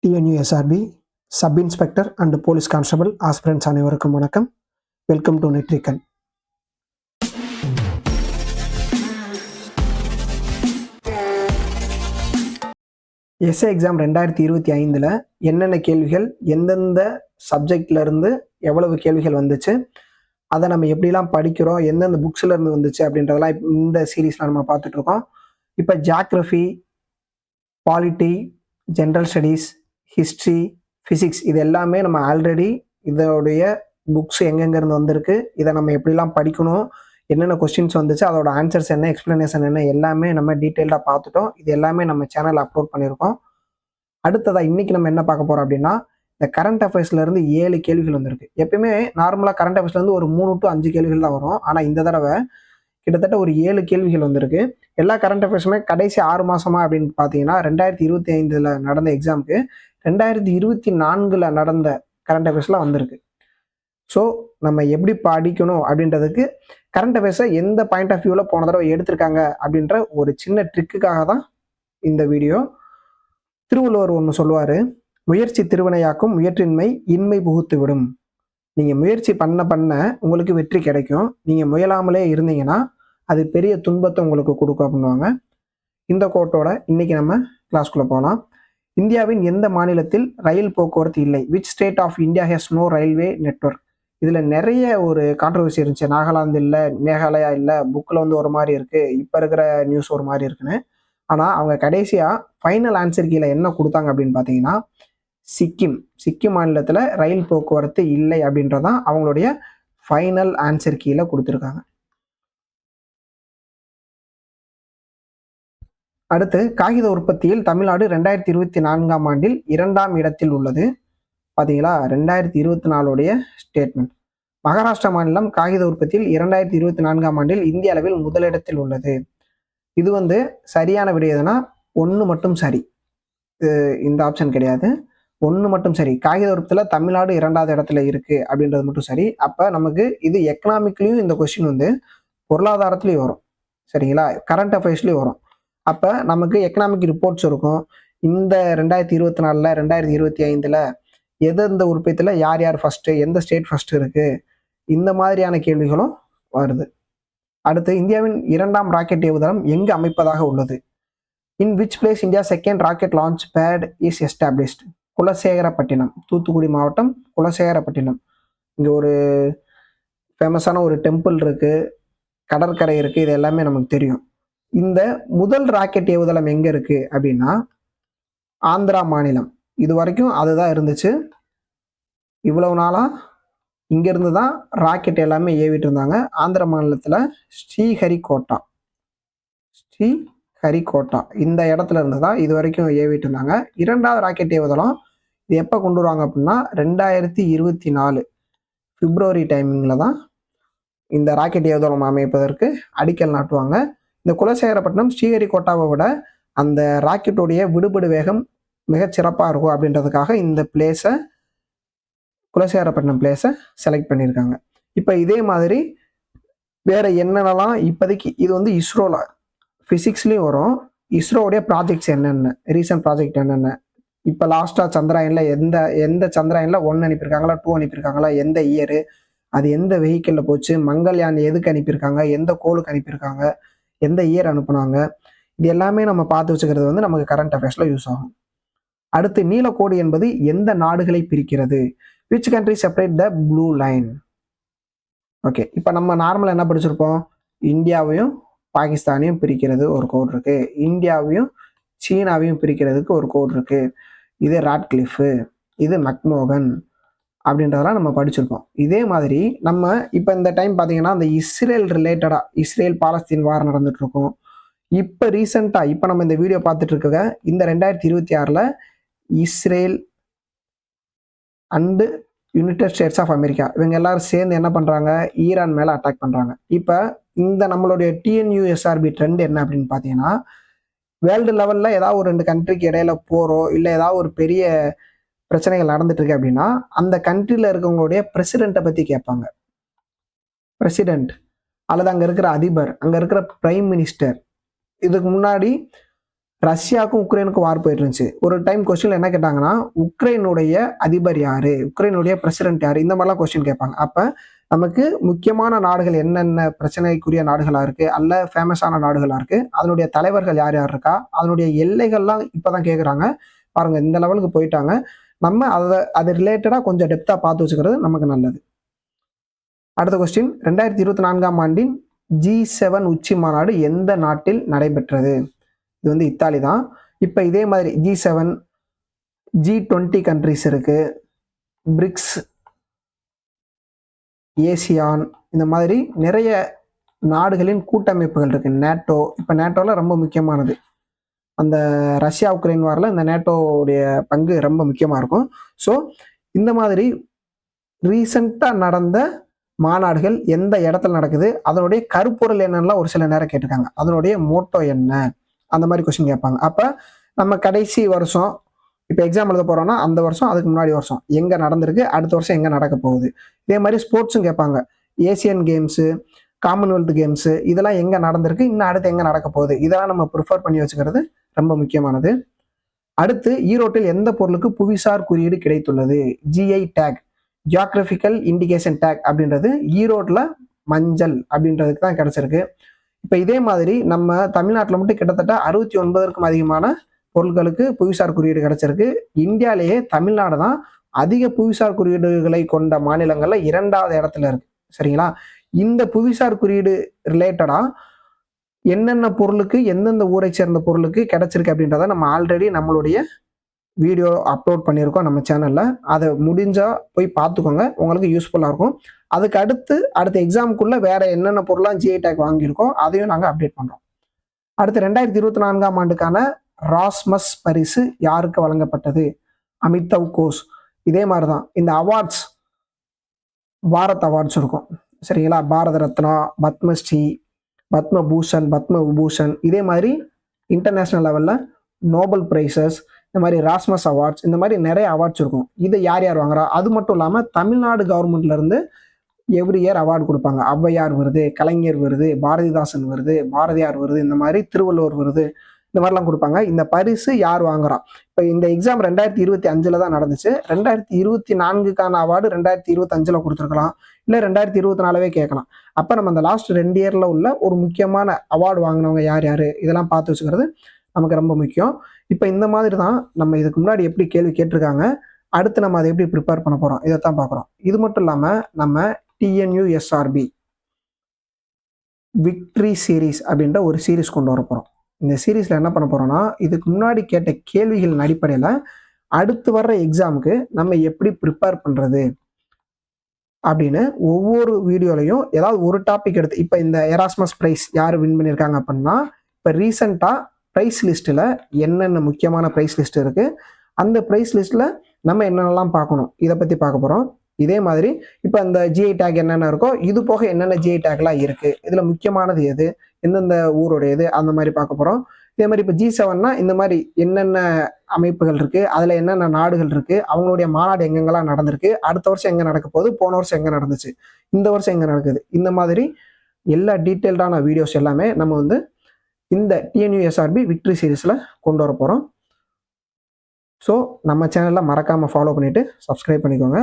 TNUSRB sub inspector and police constable aspirants அனைவருக்கும் வணக்கம். Welcome to Netrikkan. SA exam 2025 என்னென்ன கேள்விகள் எந்தெந்த சப்ஜெக்ட்லேருந்து எவ்வளவு கேள்விகள் வந்துச்சு, அதை நம்ம எப்படிலாம் படிக்கிறோம், எந்தெந்த புக்ஸில் இருந்து வந்துச்சு அப்படின்றதெல்லாம் இந்த சீரீஸில் நம்ம பார்த்துட்ருக்கோம். இப்போ geography, polity, general studies, history, physics இது எல்லாமே நம்ம ஆல்ரெடி இதோடைய புக்ஸ் எங்கெங்கேருந்து வந்திருக்கு, இதை நம்ம எப்படிலாம் படிக்கணும், என்னென்ன கொஸ்டின்ஸ் வந்துச்சு, அதோட ஆன்சர்ஸ் என்ன, எக்ஸ்ப்ளனேஷன் என்ன, எல்லாமே நம்ம டீட்டெயில்டாக பார்த்துட்டோம். இது எல்லாமே நம்ம சேனலில் அப்லோட் பண்ணியிருக்கோம். அடுத்ததாக இன்றைக்கி நம்ம என்ன பார்க்க போகிறோம் அப்படின்னா, இந்த கரண்ட் அஃபேர்ஸ்லேருந்து 7 கேள்விகள் வந்திருக்கு. எப்பயுமே நார்மலாக கரண்ட் அஃபேர்ஸ்லேருந்து ஒரு 3 to 5 கேள்விகள் தான் வரும். ஆனால் இந்த தடவை கிட்டத்தட்ட ஒரு 7 கேள்விகள் வந்திருக்கு. எல்லா கரண்ட் அஃபேர்ஸுமே கடைசி 6 மாதமா அப்படின்னு பார்த்தீங்கன்னா 2025 நடந்த எக்ஸாமுக்கு 2024 நடந்த கரண்ட் அஃபேர்ஸ்லாம் வந்திருக்கு. ஸோ நம்ம எப்படி படிக்கணும் அப்படின்றதுக்கு கரண்ட் அஃபேர்ஸை எந்த பாயிண்ட் ஆஃப் வியூவில் போன தடவை எடுத்திருக்காங்க அப்படின்ற ஒரு சின்ன ட்ரிக்குக்காக தான் இந்த வீடியோ. திருவள்ளுவர் ஒன்று சொல்லுவார், முயற்சி திருவினையாக்கும், முயற்றின்மை இன்மை புகுத்து விடும். நீங்கள் முயற்சி பண்ண உங்களுக்கு வெற்றி கிடைக்கும். நீங்கள் முயலாமலே இருந்தீங்கன்னா அது பெரிய துன்பத்தை உங்களுக்கு கொடுக்கும் அப்படின்வாங்க. இந்த கோட்டோட இன்னைக்கு நம்ம கிளாஸ்குள்ளே போகலாம். இந்தியாவின் எந்த மாநிலத்தில் ரயில் போக்குவரத்து இல்லை? Which state of India has no railway network? இதில் நிறைய ஒரு கான்ட்ரவர்சி இருந்துச்சு. நாகாலாந்து இல்லை, மேகாலயா இல்லை, புக்கில் வந்து ஒரு மாதிரி இருக்குது, இப்போ இருக்கிற நியூஸ் ஒரு மாதிரி இருக்குன்னு. ஆனால் அவங்க கடைசியாக ஃபைனல் ஆன்சர் கீழே என்ன கொடுத்தாங்க அப்படின்னு பார்த்தீங்கன்னா, சிக்கிம் மாநிலத்தில் ரயில் போக்குவரத்து இல்லை அப்படின்றதான் அவங்களுடைய ஃபைனல் ஆன்சர் கீழே கொடுத்துருக்காங்க. அடுத்து, காகித உற்பத்தியில் தமிழ்நாடு 2024 ஆண்டில் 2ஆம் இடத்தில் உள்ளது. பார்த்தீங்களா, 2024 ஸ்டேட்மெண்ட். மகாராஷ்டிரா மாநிலம் காகித உற்பத்தியில் 2024 ஆண்டில் இந்திய அளவில் முதலிடத்தில் உள்ளது. இது வந்து சரியான விடை எதுனா 1 மட்டும் சரி, இந்த ஆப்ஷன் கிடையாது. 1 மட்டும் சரி. காகித உற்பத்தியில் தமிழ்நாடு 2ஆவது இடத்துல இருக்கு அப்படின்றது மட்டும் சரி. அப்போ நமக்கு இது எக்கனாமிக்லையும் இந்த கொஸ்டின் வந்து பொருளாதாரத்துலேயும் வரும், சரிங்களா, கரண்ட் அஃபேர்ஸ்லேயும் வரும். அப்போ நமக்கு எக்கனாமிக் ரிப்போர்ட்ஸ் இருக்கும். இந்த 2024 2025 எந்தெந்த உற்பத்தியில் யார் யார் ஃபஸ்ட்டு, எந்த ஸ்டேட் ஃபஸ்ட்டு இருக்குது, இந்த மாதிரியான கேள்விகளும் வருது. அடுத்து, இந்தியாவின் 2ஆம் ராக்கெட் ஏவுதளம் எங்கு அமைப்பதாக உள்ளது? In which place India second rocket launch bad is established? Kulasekarapattinam, Thoothukudi மாவட்டம் குலசேகரப்பட்டினம். இங்கே ஒரு ஃபேமஸான ஒரு டெம்பிள் இருக்குது, கடற்கரை இருக்குது, இது எல்லாமே நமக்கு தெரியும். இந்த முதல் ராக்கெட் ஏவுதளம் எங்கே இருக்குது அப்படின்னா ஆந்திரா மாநிலம். இது வரைக்கும் அதுதான் இருந்துச்சு. இவ்வளவு நாளாக இங்கேருந்து தான் ராக்கெட் எல்லாமே ஏவிட்டு இருந்தாங்க. ஆந்திர மாநிலத்தில் ஸ்ரீஹரிகோட்டா இந்த இடத்துல இருந்து தான் இது வரைக்கும் ஏவிட்டு இருந்தாங்க. 2ஆவது ராக்கெட் ஏவுதளம் இது எப்போ கொண்டு வருவாங்க அப்படின்னா 2024 பிப்ரவரி டைமிங்கில் தான் இந்த ராக்கெட் ஏவுதளம் அமைப்பதற்கு அடிக்கல் நாட்டுவாங்க. இந்த குலசேகரப்பட்டினம் ஸ்ரீஹரிகோட்டாவை விட அந்த ராக்கெட்டுடைய விடுபடு வேகம் மிகச்சிறப்பாக இருக்கும் அப்படின்றதுக்காக இந்த பிளேஸை, குலசேகரப்பட்டினம் பிளேஸை செலக்ட் பண்ணியிருக்காங்க. இப்போ இதே மாதிரி வேற என்னென்னலாம் இப்போதைக்கு இது வந்து இஸ்ரோவில் ஃபிசிக்ஸ்லேயும் வரும். இஸ்ரோவுடைய ப்ராஜெக்ட்ஸ் என்னென்ன, ரீசன்ட் ப்ராஜெக்ட் என்னென்ன, இப்போ லாஸ்ட்டாக சந்திராயனில் எந்த சந்திராயனில் 1 அனுப்பியிருக்காங்களா, 2 அனுப்பியிருக்காங்களா, எந்த இயரு, அது எந்த வெஹிக்கிளில் போச்சு, மங்கள்யான் எதுக்கு அனுப்பியிருக்காங்க, எந்த கோளுக்கு அனுப்பியிருக்காங்க, எந்த இயர் அனுப்புனாங்க, இது எல்லாமே நம்ம பார்த்து வச்சுக்கிறது வந்து நமக்கு கரண்ட் அஃபேர்ஸில் யூஸ் ஆகும். அடுத்து, நீலக்கோடு என்பது எந்த நாடுகளை பிரிக்கிறது? Which country separate the blue line? Okay, இப்போ நம்ம நார்மலாக என்ன படிச்சிருப்போம், இந்தியாவையும் பாகிஸ்தானையும் பிரிக்கிறது ஒரு கோடு இருக்குது, இந்தியாவையும் சீனாவையும் பிரிக்கிறதுக்கு ஒரு கோடு இருக்குது. இது ராட்கிளிஃபு, இது மக்மோகன் அப்படின்றதெல்லாம் நம்ம படிச்சிருப்போம். இதே மாதிரி நம்ம இப்போ இந்த டைம் பார்த்தீங்கன்னா அந்த இஸ்ரேல் ரிலேட்டடாக இஸ்ரேல் பாலஸ்தீன் வார் நடந்துட்டு இருக்கும். இப்போ ரீசெண்டாக இப்போ நம்ம இந்த வீடியோ பார்த்துட்டு இருக்க இந்த 2026 Israel and United States of America இவங்க எல்லாரும் சேர்ந்து என்ன பண்ணுறாங்க, ஈரான் மேலே அட்டாக் பண்ணுறாங்க. இப்போ இந்த நம்மளுடைய டிஎன்யூஎஸ்ஆர்பி ட்ரெண்ட் என்ன அப்படின்னு பார்த்தீங்கன்னா, வேர்ல்டு லெவலில் ஏதாவது ஒரு 2 கண்ட்ரிக்கு இடையில போகிறோ இல்லை ஏதாவது ஒரு பெரிய பிரச்சனைகள் நடந்துட்டு இருக்கு அப்படின்னா அந்த கண்ட்ரியில் இருக்கவங்களுடைய பிரசிடெண்ட்டை பற்றி கேட்பாங்க. பிரசிடெண்ட் அல்லது அங்கே இருக்கிற அதிபர், அங்கே இருக்கிற பிரைம் மினிஸ்டர். இதுக்கு முன்னாடி ரஷ்யாவுக்கும் உக்ரைனுக்கும் வார் போயிட்டு இருந்துச்சு. ஒரு டைம் கொஸ்டின்ல என்ன கேட்டாங்கன்னா, உக்ரைனுடைய அதிபர் யாரு? உக்ரைனுடைய பிரசிடென்ட் யாரு? இந்த மாதிரிலாம் கொஸ்டின் கேட்பாங்க. அப்ப நமக்கு முக்கியமான நாடுகள் என்னென்ன பிரச்சனைக்குரிய நாடுகளா இருக்கு, அல்ல ஃபேமஸான நாடுகளா இருக்கு, அதனுடைய தலைவர்கள் யார் யார் இருக்கா, அதனுடைய எல்லைகள்லாம் இப்பதான் கேட்குறாங்க. பாருங்க இந்த லெவலுக்கு போயிட்டாங்க. நம்ம அது ரிலேட்டடா கொஞ்சம் டெப்த்தா பார்த்து வச்சுக்கிறது நமக்கு நல்லது. அடுத்த கொஸ்டின் 2024ஆம் ஆண்டின் G7 உச்சி மாநாடு எந்த நாட்டில் நடைபெற்றது? இது வந்து இத்தாலி தான். இப்ப இதே மாதிரி G7, G20 கண்ட்ரிஸ் இருக்கு, பிரிக்ஸ், ஏசியான், இந்த மாதிரி நிறைய நாடுகளின் கூட்டமைப்புகள் இருக்கு. நேட்டோ, இப்ப நேட்டோல ரொம்ப முக்கியமானது. அந்த ரஷ்யா உக்ரைன் வார்ல இந்த நேட்டோவுடைய பங்கு ரொம்ப முக்கியமா இருக்கும். ஸோ இந்த மாதிரி ரீசெண்டா நடந்த மாநாடுகள் எந்த இடத்துல நடக்குது, அதனுடைய கருப்பொருள் என்னன்னா ஒரு சில நேரம் கேட்டிருக்காங்க. அதனுடைய மோட்டோ என்ன, அந்த மாதிரி கொஸ்டின் கேட்பாங்க. அப்ப நம்ம கடைசி வருஷம் இப்போ எக்ஸாம் எழுத போறோம்னா அந்த வருஷம், அதுக்கு முன்னாடி வருஷம் எங்க நடந்திருக்கு, அடுத்த வருஷம் எங்க நடக்க போகுது. இதே மாதிரி ஸ்போர்ட்ஸும் கேட்பாங்க. ஏசியன் கேம்ஸு, காமன்வெல்த் கேம்ஸு, இதெல்லாம் எங்க நடந்திருக்கு, இன்னும் அடுத்து எங்க நடக்க போகுது, இதெல்லாம் நம்ம ப்ரிஃபர் பண்ணி வச்சுக்கிறது ரொம்ப முக்கியமானது. அடுத்து ஈரோட்டில் எந்த பொருளுக்கு புவிசார் குறியீடு கிடைத்துள்ளது? GI take, geographical indication take அப்படின்றது ஈரோட்ல மஞ்சள் அப்படின்றதுக்கு தான் கிடைச்சிருக்கு. இப்போ இதே மாதிரி நம்ம தமிழ்நாட்டில் மட்டும் கிட்டத்தட்ட 69க்கும் அதிகமான பொருட்களுக்கு புவிசார் குறியீடு கிடைச்சிருக்கு. இந்தியாவிலேயே தமிழ்நாடு தான் அதிக புவிசார் குறியீடுகளை கொண்ட மாநிலங்கள்ல 2வது இடத்துல இருக்கு. சரிங்களா? இந்த புவிசார் குறியீடு ரிலேட்டடா என்னென்ன பொருளுக்கு எந்தெந்த ஊரை சேர்ந்த பொருளுக்கு கிடைச்சிருக்கு அப்படின்றத நம்ம ஆல்ரெடி நம்மளுடைய வீடியோ அப்லோட் பண்ணியிருக்கோம் நம்ம சேனல்ல. அதை முடிஞ்சா போய் பார்த்துக்கோங்க, உங்களுக்கு யூஸ்ஃபுல்லா இருக்கும். அதுக்கு அடுத்த எக்ஸாமுக்குள்ள வேற என்னென்ன பொருள்லாம் ஜிஐ டேக் வாங்கியிருக்கோம் அதையும் நாங்கள் அப்டேட் பண்றோம். அடுத்து 2024ஆம் ஆண்டுக்கான ராஸ்மஸ் பரிசு யாருக்கு வழங்கப்பட்டது? அமிதாவ் கோஷ். இதே மாதிரி தான் இந்த அவார்ட்ஸ், பாரத் அவார்ட்ஸ் இருக்கும். சரிங்களா? பாரத ரத்னா, பத்மஸ்ரீ, பத்மபூஷன், பத்ம விபூஷன், இதே மாதிரி இன்டர்நேஷனல் லெவல்ல நோபல் பிரைசஸ், இந்த மாதிரி ராஸ்மஸ் அவார்ட்ஸ், இந்த மாதிரி நிறைய அவார்ட்ஸ் இருக்கும். இதை யார் யார் வாங்குறா? அது மட்டும் இல்லாமல் தமிழ்நாடு கவர்மெண்ட்ல இருந்து எவ்ரி இயர் அவார்டு கொடுப்பாங்க. ஔவையார் விருது, கலைஞர் விருது, பாரதிதாசன் விருது, பாரதியார் விருது, இந்த மாதிரி திருவள்ளுவர் விருது, இந்த மாதிரிலாம் கொடுப்பாங்க. இந்த பரிசு யார் வாங்குறா? இப்போ இந்த எக்ஸாம் 2025 தான் நடந்துச்சு. 2024க்கான அவார்டு 2025 கொடுத்துருக்கலாம், இல்லை 2024 கேட்கலாம். அப்போ நம்ம அந்த லாஸ்ட் 2 இயர்ல உள்ள ஒரு முக்கியமான அவார்டு வாங்கினவங்க யார் யார், இதெல்லாம் பார்த்து வச்சுக்கிறது நமக்கு ரொம்ப முக்கியம். இப்போ இந்த மாதிரி தான் நம்ம இதுக்கு முன்னாடி எப்படி கேள்வி கேட்டிருக்காங்க, அடுத்து நம்ம அதை எப்படி ப்ரிப்பேர் பண்ண போறோம், இதைத்தான் பார்க்குறோம். இது மட்டும் இல்லாமல் நம்ம TNUSRB விக்ட்ரி சீரீஸ் அப்படின்ற ஒரு சீரீஸ் கொண்டு வர போகிறோம். இந்த சீரீஸில் என்ன பண்ண போகிறோம்னா, இதுக்கு முன்னாடி கேட்ட கேள்விகளின் அடிப்படையில் அடுத்து வர்ற எக்ஸாமுக்கு நம்ம எப்படி ப்ரிப்பேர் பண்ணுறது அப்படின்னு ஒவ்வொரு வீடியோலையும் ஏதாவது ஒரு டாபிக் எடுத்து, இப்போ இந்த எராஸ்மஸ் ப்ரைஸ் யார் வின் பண்ணியிருக்காங்க அப்படின்னா, இப்போ ரீசெண்டாக ப்ரைஸ் லிஸ்ட்டில் என்னென்ன முக்கியமான ப்ரைஸ் லிஸ்ட் இருக்குது, அந்த ப்ரைஸ் லிஸ்ட்டில் நம்ம என்னென்னலாம் பார்க்கணும், இதை பற்றி பார்க்க போகிறோம். இதே மாதிரி இப்போ அந்த ஜிஐ டேக் என்னென்ன இருக்கோ, இது போக என்னென்ன ஜிஐ டேக்லாம் இருக்குது, இதில் முக்கியமானது எது, எந்தெந்த ஊருடையது, அந்த மாதிரி பார்க்க போகிறோம். இதே மாதிரி இப்போ G7னா இந்த மாதிரி என்னென்ன அமைப்புகள் இருக்குது, அதில் என்னென்ன நாடுகள் இருக்குது, அவங்களுடைய மாநாடு எங்கெங்கெல்லாம் நடந்திருக்கு, அடுத்த வருஷம் எங்கே நடக்க போகுது, போன வருஷம் எங்கே நடந்துச்சு, இந்த வருஷம் எங்கே நடக்குது, இந்த மாதிரி எல்லா டீட்டெயில்டான வீடியோஸ் எல்லாமே நம்ம வந்து இந்த TNUSRB விக்ட்ரி சீரீஸில் கொண்டு வர போகிறோம். ஸோ நம்ம சேனலில் மறக்காமல் ஃபாலோ பண்ணிவிட்டு சப்ஸ்கிரைப் பண்ணிக்கோங்க.